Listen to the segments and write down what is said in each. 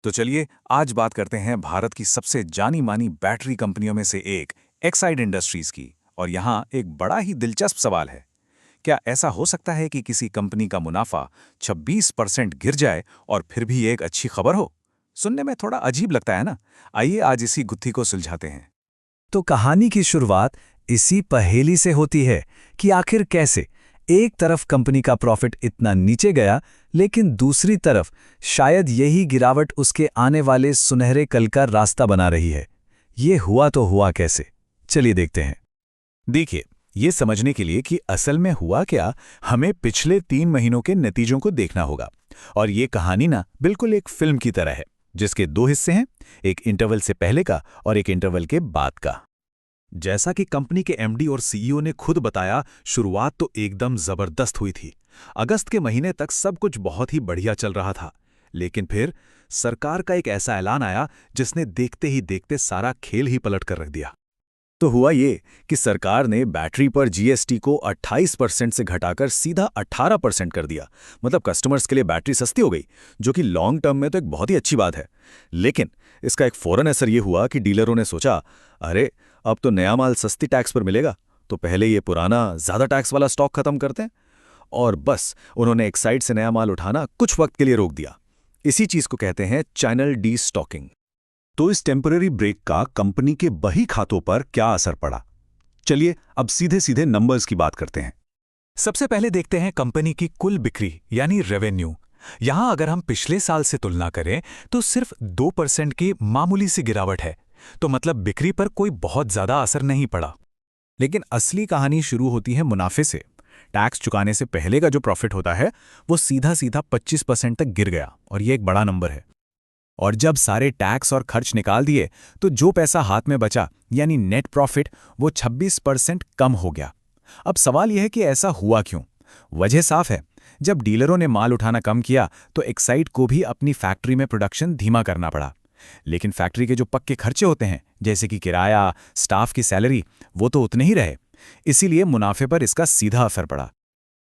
तो चलिए आज बात करते हैं भारत की सबसे जानी मानी बैटरी कंपनियों में से एक एक्साइड इंडस्ट्रीज की। और यहाँ एक बड़ा ही दिलचस्प सवाल है। क्या ऐसा हो सकता है कि किसी कंपनी का मुनाफा 26% गिर जाए और फिर भी एक अच्छी खबर हो? सुनने में थोड़ा अजीब लगता है ना। आइए आज इसी गुत्थी को सुलझाते हैं। तो कहानी की शुरुआत इसी पहेली से होती है कि आखिर कैसे एक तरफ कंपनी का प्रॉफिट इतना नीचे गया, लेकिन दूसरी तरफ शायद यही गिरावट उसके आने वाले सुनहरे कल का रास्ता बना रही है। ये हुआ तो हुआ कैसे, चलिए देखते हैं। देखिए, ये समझने के लिए कि असल में हुआ क्या, हमें पिछले 3 महीनों के नतीजों को देखना होगा। और ये कहानी ना बिल्कुल एक फिल्म की तरह है, जिसके 2 हिस्से हैं, एक इंटरवल से पहले का और एक इंटरवल के बाद का। जैसा कि कंपनी के एमडी और सीईओ ने खुद बताया, शुरुआत तो एकदम जबरदस्त हुई थी। अगस्त के महीने तक सब कुछ बहुत ही बढ़िया चल रहा था। लेकिन फिर सरकार का एक ऐसा ऐलान आया जिसने देखते ही देखते सारा खेल ही पलट कर रख दिया। तो हुआ ये कि सरकार ने बैटरी पर जीएसटी को 28% से घटाकर सीधा 18% कर दिया। मतलब कस्टमर्स के लिए बैटरी सस्ती हो गई, जो कि लॉन्ग टर्म में तो एक बहुत ही अच्छी बात है। लेकिन इसका एक फौरन असर ये हुआ कि डीलरों ने सोचा, अरे अब तो नया माल सस्ती टैक्स पर मिलेगा, तो पहले ये पुराना ज़्यादा टैक्स वाला स्टॉक खत्म करते हैं। और बस उन्होंने एक साइड से नया माल उठाना कुछ वक्त के लिए रोक दिया। इसी चीज़ को कहते हैं चैनल डी स्टॉकिंग। तो इस टेम्पररी ब्रेक का कंपनी के बही खातों पर क्या असर पड़ा? चलिए अब सीधे सीधे नंबर्स की बात करते हैं। सबसे पहले देखते हैं कंपनी की कुल बिक्री यानी रेवेन्यू। यहां अगर हम पिछले साल से तुलना करें तो सिर्फ 2% की मामूली सी गिरावट है। तो मतलब बिक्री पर कोई बहुत ज्यादा असर नहीं पड़ा। लेकिन असली कहानी शुरू होती है मुनाफे से। टैक्स चुकाने से पहले का जो प्रॉफिट होता है वो सीधा सीधा 25% तक गिर गया, और ये एक बड़ा नंबर है। और जब सारे टैक्स और खर्च निकाल दिए तो जो पैसा हाथ में बचा यानी नेट प्रॉफिट, वो 26% कम हो गया। अब सवाल यह है कि ऐसा हुआ क्यों? वजह साफ है। जब डीलरों ने माल उठाना कम किया तो एक्साइड को भी अपनी फैक्ट्री में प्रोडक्शन धीमा करना पड़ा। लेकिन फैक्ट्री के जो पक्के खर्चे होते हैं, जैसे कि किराया, स्टाफ की सैलरी, वो तो उतने ही रहे। इसीलिए मुनाफे पर इसका सीधा असर पड़ा।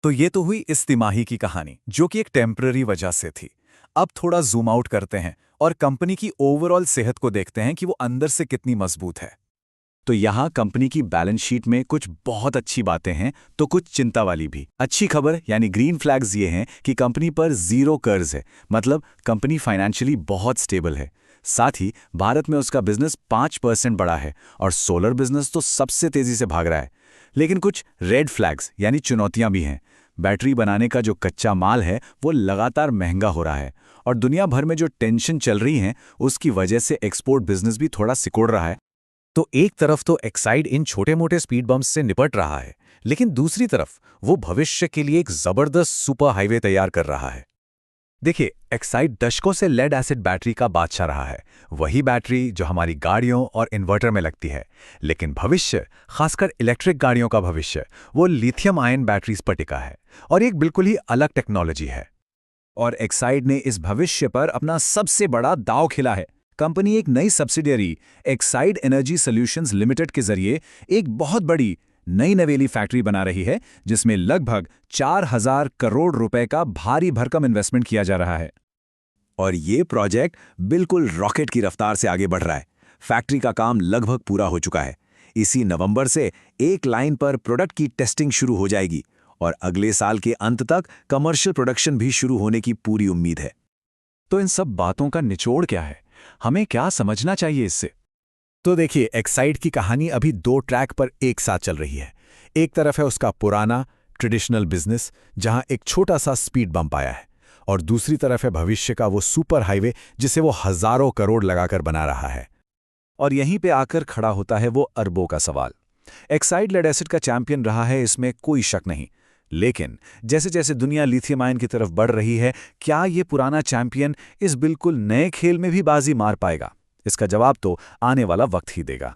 तो ये तो हुई इस तिमाही की कहानी, जो कि एक टेम्पररी वजह से थी। अब थोड़ा जूम आउट करते हैं और कंपनी की ओवरऑल सेहत को देखते हैं कि वो अंदर से कितनी मजबूत है। तो यहाँ कंपनी की बैलेंस शीट में कुछ बहुत अच्छी बातें हैं तो कुछ चिंता वाली भी। अच्छी खबर यानी ग्रीन फ्लैग्स ये हैं कि कंपनी पर जीरो कर्ज है, मतलब कंपनी फाइनेंशियली बहुत स्टेबल है। साथ ही भारत में उसका बिजनेस 5% बढ़ा है और सोलर बिजनेस तो सबसे तेजी से भाग रहा है। लेकिन कुछ रेड फ्लैग्स यानी चुनौतियां भी हैं। बैटरी बनाने का जो कच्चा माल है वो लगातार महंगा हो रहा है, और दुनिया भर में जो टेंशन चल रही है उसकी वजह से एक्सपोर्ट बिजनेस भी थोड़ा सिकुड़ रहा है। तो एक तरफ तो एक्साइड इन छोटे मोटे स्पीड बम्प्स से निपट रहा है, लेकिन दूसरी तरफ वो भविष्य के लिए एक जबरदस्त सुपर हाईवे तैयार कर रहा है। देखिए, एक्साइड दशकों से लेड एसिड बैटरी का बादशाह रहा है। वही बैटरी जो हमारी गाड़ियों और इन्वर्टर में लगती है। लेकिन भविष्य, खासकर इलेक्ट्रिक गाड़ियों का भविष्य, वो लिथियम आयन बैटरीज पर टिका है, और एक बिल्कुल ही अलग टेक्नोलॉजी है। और एक्साइड ने इस भविष्य पर अपना सबसे बड़ा दांव खेला है। कंपनी एक नई subsidiary Exide energy solutions limited के जरिए एक बहुत बड़ी नई नवेली फैक्ट्री बना रही है, जिसमें लगभग 4000 करोड़ रुपए का भारी भरकम इन्वेस्टमेंट किया जा रहा है। और ये प्रोजेक्ट बिल्कुल रॉकेट की रफ्तार से आगे बढ़ रहा है। फैक्ट्री का काम लगभग पूरा हो चुका है। इसी नवंबर से एक लाइन पर प्रोडक्ट की टेस्टिंग शुरू हो जाएगी, और अगले साल के अंत तक कमर्शियल प्रोडक्शन भी शुरू होने की पूरी उम्मीद है। तो इन सब बातों का निचोड़ क्या है? हमें क्या समझना चाहिए इससे? तो देखिए, एक्साइड की कहानी अभी 2 ट्रैक पर एक साथ चल रही है। एक तरफ है उसका पुराना ट्रेडिशनल बिजनेस, जहां एक छोटा सा स्पीड बम्प आया है, और दूसरी तरफ है भविष्य का वो सुपर हाईवे जिसे वो हजारों करोड़ लगाकर बना रहा है। और यहीं पे आकर खड़ा होता है वो अरबों का सवाल। एक्साइड लेड एसिड का चैंपियन रहा है, इसमें कोई शक नहीं। लेकिन जैसे जैसे दुनिया लिथियम आयन की तरफ बढ़ रही है, क्या ये पुराना चैंपियन इस बिल्कुल नए खेल में भी बाजी मार पाएगा? इसका जवाब तो आने वाला वक्त ही देगा।